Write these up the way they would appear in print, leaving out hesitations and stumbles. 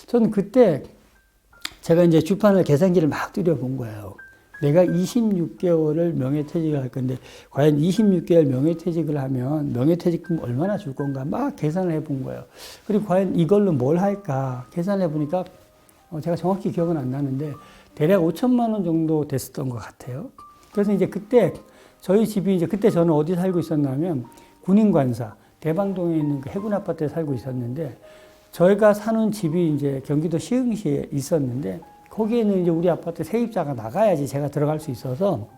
저는 그때 제가 이제 주판을 계산기를 막 들여본 거예요. 내가 26개월을 명예퇴직을 할 건데 과연 26개월 명예퇴직을 하면 명예퇴직금 얼마나 줄 건가 막 계산을 해본 거예요. 그리고 과연 이걸로 뭘 할까 계산해 보니까 제가 정확히 기억은 안 나는데 대략 5천만 원 정도 됐었던 것 같아요. 그래서 이제 그때 저희 집이 이제 그때 저는 어디 살고 있었냐면 군인관사 대방동에 있는 그 해군 아파트에 살고 있었는데 저희가 사는 집이 이제 경기도 시흥시에 있었는데 거기에는 이제 우리 아파트 세입자가 나가야지 제가 들어갈 수 있어서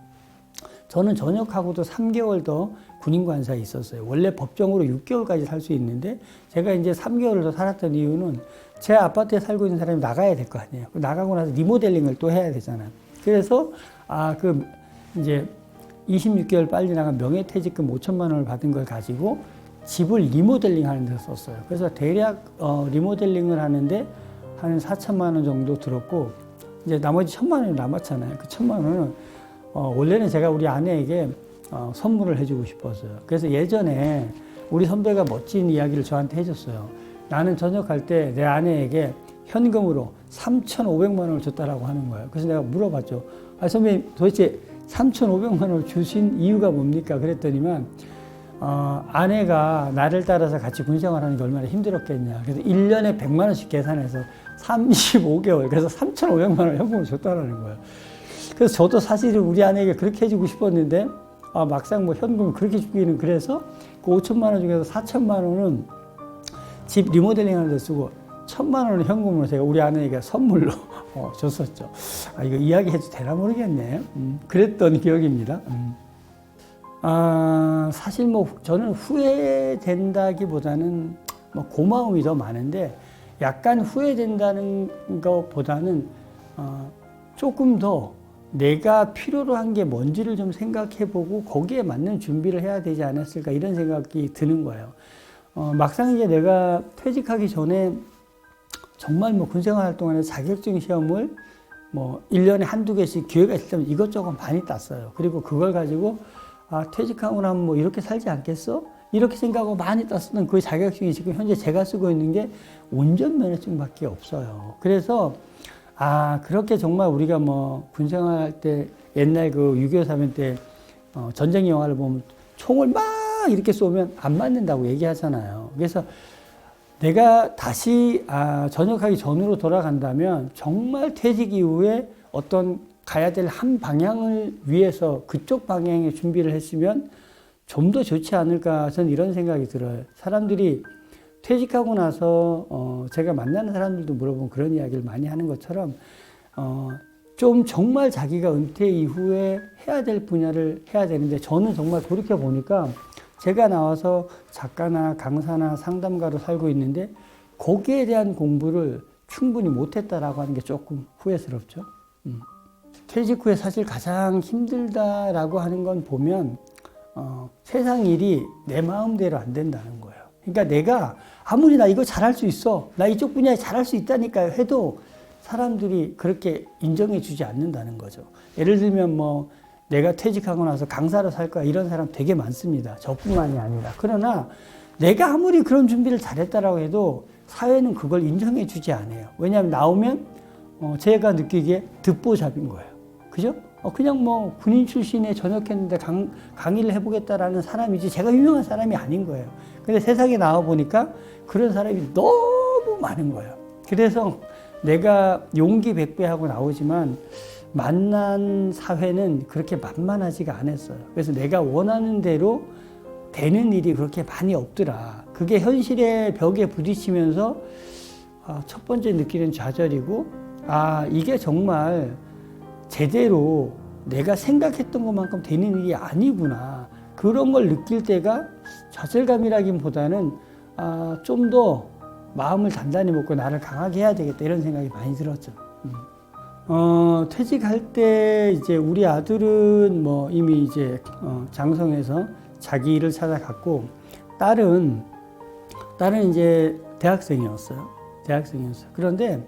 저는 전역하고도 3개월 더 군인관사에 있었어요. 원래 법정으로 6개월까지 살 수 있는데 제가 이제 3개월을 더 살았던 이유는 제 아파트에 살고 있는 사람이 나가야 될 거 아니에요. 나가고 나서 리모델링을 또 해야 되잖아요. 그래서 이제 26개월 빨리 나간 명예퇴직금 5천만 원을 받은 걸 가지고 집을 리모델링 하는 데 썼어요. 그래서 대략 리모델링을 하는데 한 4천만 원 정도 들었고 이제 나머지 1천만 원이 남았잖아요. 그 1천만 원은 원래는 제가 우리 아내에게 선물을 해주고 싶었어요. 그래서 예전에 우리 선배가 멋진 이야기를 저한테 해줬어요. 나는 전역할 때 내 아내에게 현금으로 3,500만 원을 줬다라고 하는 거예요. 그래서 내가 물어봤죠. 선배님 도대체 3,500만 원을 주신 이유가 뭡니까? 그랬더니만 아내가 나를 따라서 같이 군생활하는 게 얼마나 힘들었겠냐. 그래서 1년에 100만 원씩 계산해서 35개월, 그래서 3,500만 원 현금을 줬다라는 거예요. 그래서 저도 사실은 우리 아내에게 그렇게 해주고 싶었는데, 막상 뭐 현금을 그렇게 주기는 그래서 그 5천만 원 중에서 4천만 원은 집 리모델링 하는 데 쓰고 1,000만 원은 현금으로 제가 우리 아내에게 선물로 줬었죠. 이거 이야기해도 되나 모르겠네. 그랬던 기억입니다. 사실 뭐 저는 후회된다기보다는 뭐 고마움이 더 많은데 약간 후회된다는 것보다는 조금 더 내가 필요로 한 게 뭔지를 좀 생각해보고 거기에 맞는 준비를 해야 되지 않았을까 이런 생각이 드는 거예요. 막상 이제 내가 퇴직하기 전에 정말 뭐 군생활 할 동안에 자격증 시험을 뭐 1년에 한두 개씩 기회가 있으면 이것저것 많이 땄어요. 그리고 그걸 가지고 퇴직하고 나면 뭐 이렇게 살지 않겠어? 이렇게 생각하고 많이 땄었던 그 자격증이 지금 현재 제가 쓰고 있는 게 운전면허증밖에 없어요. 그래서 그렇게 정말 우리가 뭐 군생활 할 때 옛날 그 6.25 사변 때 전쟁 영화를 보면 총을 막 이렇게 쏘면 안 맞는다고 얘기하잖아요. 그래서 내가 다시 전역하기 전으로 돌아간다면 정말 퇴직 이후에 어떤 가야 될 한 방향을 위해서 그쪽 방향에 준비를 했으면 좀 더 좋지 않을까 저는 이런 생각이 들어요. 사람들이 퇴직하고 나서 제가 만나는 사람들도 물어보면 그런 이야기를 많이 하는 것처럼 좀 정말 자기가 은퇴 이후에 해야 될 분야를 해야 되는데 저는 정말 돌이켜 보니까 제가 나와서 작가나 강사나 상담가로 살고 있는데 거기에 대한 공부를 충분히 못했다라고 하는 게 조금 후회스럽죠. 퇴직 후에 사실 가장 힘들다라고 하는 건 보면 세상 일이 내 마음대로 안 된다는 거예요. 그러니까 내가 아무리 나 이거 잘할 수 있어, 나 이쪽 분야에 잘할 수 있다니까요 해도 사람들이 그렇게 인정해 주지 않는다는 거죠. 예를 들면 뭐 내가 퇴직하고 나서 강사로 살 거야 이런 사람 되게 많습니다. 저뿐만이 아니라. 그러나 내가 아무리 그런 준비를 잘했다라고 해도 사회는 그걸 인정해 주지 않아요. 왜냐하면 나오면 제가 느끼기에 듣보잡인 거예요. 그죠? 그냥 뭐 군인 출신에 전역했는데 강의를 해보겠다라는 사람이지 제가 유명한 사람이 아닌 거예요. 근데 세상에 나와 보니까 그런 사람이 너무 많은 거예요. 그래서 내가 용기 백배하고 나오지만 만난 사회는 그렇게 만만하지가 않았어요. 그래서 내가 원하는 대로 되는 일이 그렇게 많이 없더라. 그게 현실의 벽에 부딪히면서 첫 번째 느끼는 좌절이고 이게 정말 제대로 내가 생각했던 것만큼 되는 일이 아니구나. 그런 걸 느낄 때가 좌절감이라기보다는 좀 더 마음을 단단히 먹고 나를 강하게 해야 되겠다 이런 생각이 많이 들었죠. 퇴직할 때 이제 우리 아들은 뭐 이미 이제 장성에서 자기 일을 찾아갔고 딸은 이제 대학생이었어요. 그런데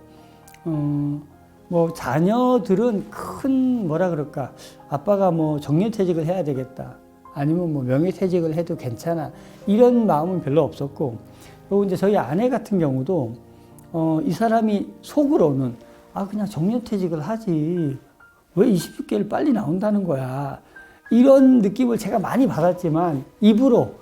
뭐 자녀들은 큰 뭐라 그럴까 아빠가 뭐 정년퇴직을 해야 되겠다 아니면 뭐 명예퇴직을 해도 괜찮아 이런 마음은 별로 없었고 그리고 이제 저희 아내 같은 경우도 이 사람이 속으로는 그냥 정년퇴직을 하지 왜 26개월 빨리 나온다는 거야. 이런 느낌을 제가 많이 받았지만 입으로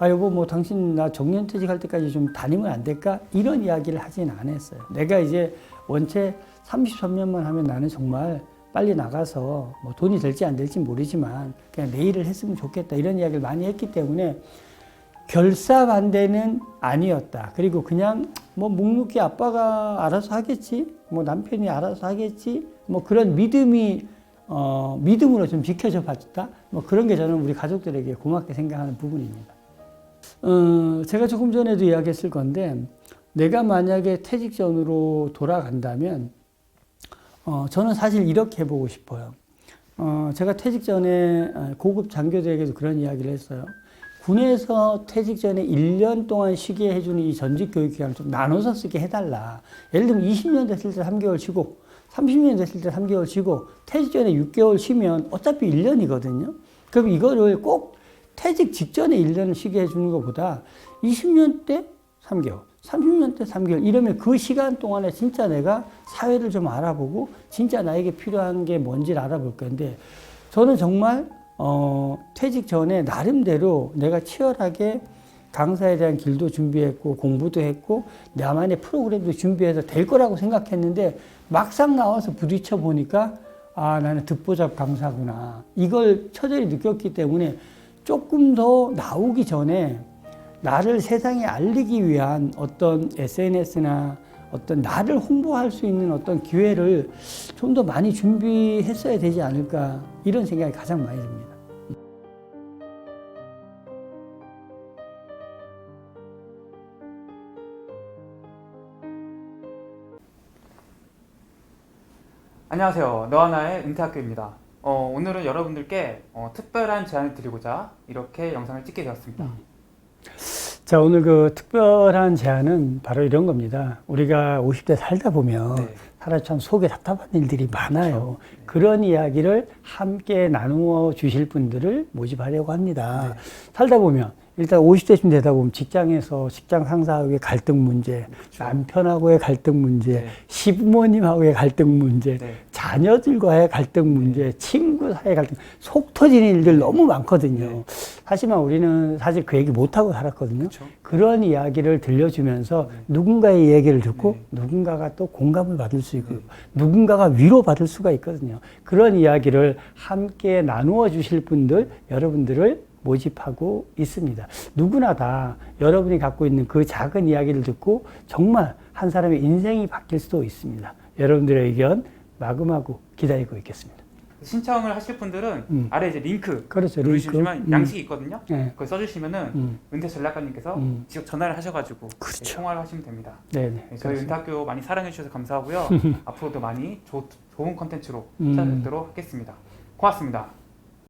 여보 뭐 당신 나 정년퇴직할 때까지 좀 다니면 안 될까? 이런 이야기를 하지는 않았어요. 내가 이제 원체 33년만 하면 나는 정말 빨리 나가서 뭐 돈이 될지 안 될지 모르지만 그냥 내 일을 했으면 좋겠다 이런 이야기를 많이 했기 때문에 결사반대는 아니었다. 그리고 그냥 뭐 묵묵히 아빠가 알아서 하겠지, 뭐 남편이 알아서 하겠지, 뭐 그런 믿음으로 좀 지켜줘 봤다. 뭐 그런 게 저는 우리 가족들에게 고맙게 생각하는 부분입니다. 제가 조금 전에도 이야기했을 건데 내가 만약에 퇴직 전으로 돌아간다면 저는 사실 이렇게 해보고 싶어요. 제가 퇴직 전에 고급 장교들에게도 그런 이야기를 했어요. 군에서 퇴직 전에 1년 동안 쉬게 해주는 이 전직 교육 기간을 좀 나눠서 쓰게 해달라. 예를 들면 20년 됐을 때 3개월 쉬고 30년 됐을 때 3개월 쉬고 퇴직 전에 6개월 쉬면 어차피 1년이거든요. 그럼 이거를 꼭 퇴직 직전에 1년을 쉬게 해주는 것보다 20년 때 3개월, 30년 때 3개월 이러면 그 시간 동안에 진짜 내가 사회를 좀 알아보고 진짜 나에게 필요한 게 뭔지를 알아볼 건데 저는 정말 퇴직 전에 나름대로 내가 치열하게 강사에 대한 길도 준비했고 공부도 했고 나만의 프로그램도 준비해서 될 거라고 생각했는데 막상 나와서 부딪혀 보니까 나는 듣보잡 강사구나 이걸 처절히 느꼈기 때문에 조금 더 나오기 전에 나를 세상에 알리기 위한 어떤 SNS나 어떤 나를 홍보할 수 있는 어떤 기회를 좀 더 많이 준비했어야 되지 않을까 이런 생각이 가장 많이 듭니다. 안녕하세요. 너하나의 은퇴학교입니다. 오늘은 여러분들께 특별한 제안을 드리고자 이렇게 영상을 찍게 되었습니다. 자, 오늘 그 특별한 제안은 바로 이런 겁니다. 우리가 50대 살다 보면 사실 참 속에 답답한 일들이 많아요. 그런 이야기를 함께 나누어 주실 분들을 모집하려고 합니다. 살다 보면 일단 50대쯤 되다 보면 직장에서 직장 상사하고의 갈등 문제, 남편하고의 갈등 문제, 시부모님하고의 갈등 문제, 자녀들과의 갈등 문제, 친구 사이의 갈등, 속 터지는 일들 너무 많거든요. 하지만 우리는 사실 그 얘기 못하고 살았거든요. 그런 이야기를 들려주면서 누군가의 얘기를 듣고 누군가가 또 공감을 받을 수 있고 누군가가 위로받을 수가 있거든요. 그런 이야기를 함께 나누어 주실 분들, 여러분들을 모집하고 있습니다. 누구나 다 여러분이 갖고 있는 그 작은 이야기를 듣고 정말 한 사람의 인생이 바뀔 수도 있습니다. 여러분들의 의견 마구마구 기다리고 있겠습니다. 신청을 하실 분들은 아래 이제 링크 링크. 누르시면 양식이 있거든요. 그걸 써주시면은 은퇴 전략가님께서 직접 전화를 하셔가지고 통화를 하시면 됩니다. 저희 은퇴학교 많이 사랑해 주셔서 감사하고요. 앞으로도 많이 좋은 컨텐츠로 찾아뵙도록 하겠습니다. 고맙습니다.